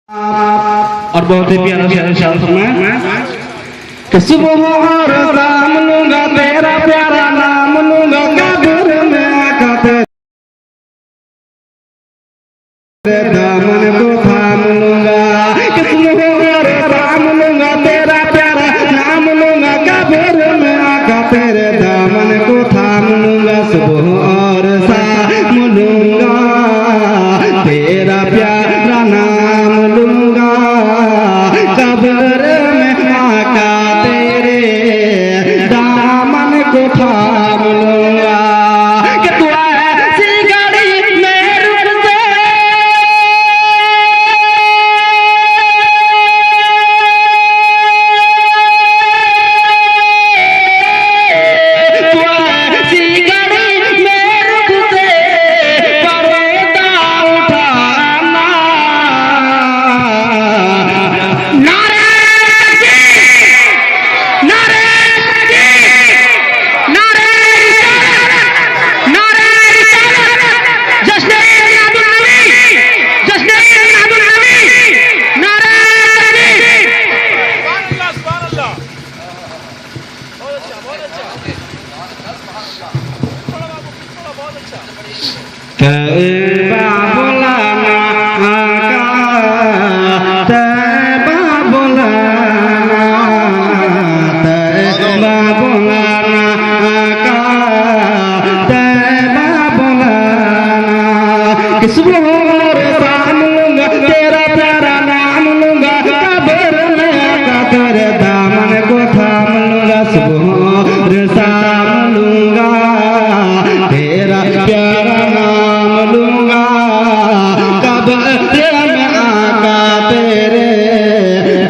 और बहुत ही प्यारा शेर फरमाया कि सुबह और शाम लूंगा तेरा प्यारा नाम लूंगा कब्र में आकर तेरे दामन को थाम लूंगा कि सुबह और शाम लूंगा तेरा प्यारा नाम लूंगा कब्र में आकर तेरे दामन को थाम लूंगा सुबह और शाम लूंगा तेरा प्यारा नाम लूंगा कब्र में आका तेरे दामन को थाम लूंगा कि तू ऐसी गाड़ी में रुक दे तू ऐसी गाड़ी में रुक दे पर्दा उठाना तैबा बुलाना आका तैबा बुलाना तैबा बुलाना आका तैबा बुलाना कि सुबह और शाम लूंगा तेरा प्यारा नाम लूंगा कब्र में आका तेरे दामन को थाम लूंगा सुबह और शाम लूंगा तेरा प्यारा नाम लूंगा कब्र में आका तेरे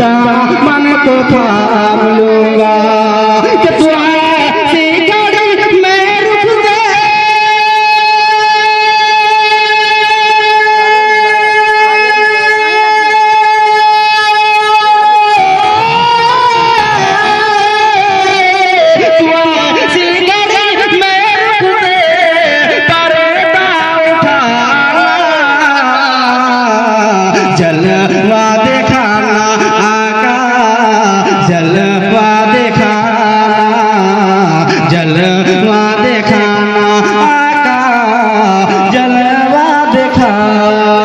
दामन को थाम लूंगा कि तू ऐसी गाड़ी में रुक दे तू ऐसी गाड़ी में रुक दे पर्दा उठाना जलवा दिखाना आका जलवा दिखाना जलवा दिखाना आका जलवा दिखाना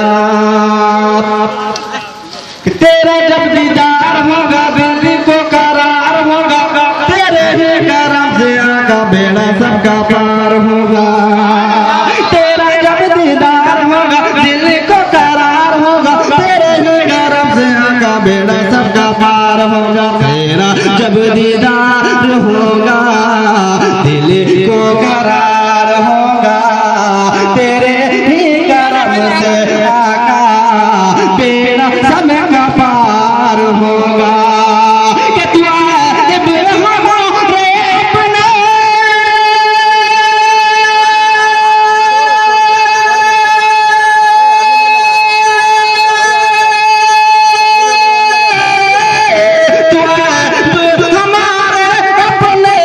कि तेरा जब दीदार होगा दिल को करार होगा तेरे ही करम से आका बेड़ा सबका पार होगा तेरा जब दीदार होगा दिल को करार होगा तेरे ही करम से आका बेड़ा सबका पार होगा तेरा जब दीदार होगा दिल को करार होगा तेरे ही करम से आका बेड़ा सबका पार होगा कि तू जब हमारे अपने तू हमारे अपने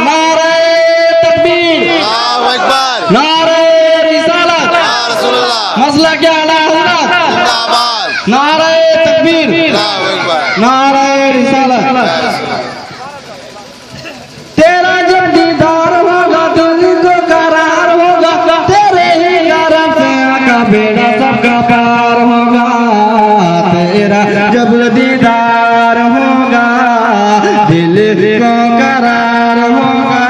नारे तकबीर अल्लाहु अकबर नारे रिसालत या रसूलुल्लाह मसला क्या अला हज़रत जिंदाबाद नारे तकबीर अल्लाहु अकबर नारे रिसालत तेरा जब दीदार होगा दिल को करार होगा तेरे ही करम से आका बेड़ा सबका पार होगा तेरा जब दीदार होगा दिल को करार होगा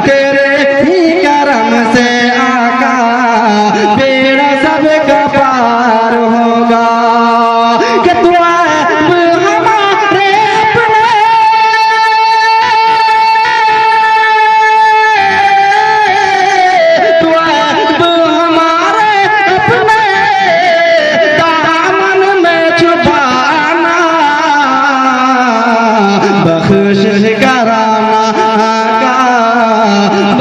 तेरे ही करम से आका बेड़ा सबका पार होगा कि तू हमारे अपने तू हमारे अपने दामन में छुपाना बख्शिश कराना आका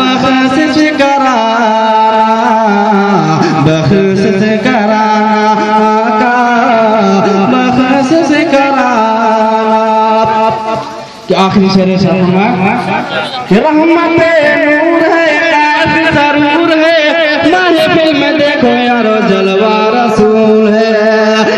बख्शिश कराना बख्शिश कराना आका बख्शिश कराना कि आखिरी शेर फरमाया कि रहमत नूर है ऐसी जरूर है महफिल में देखो यारो जलवा रसूल है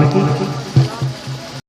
की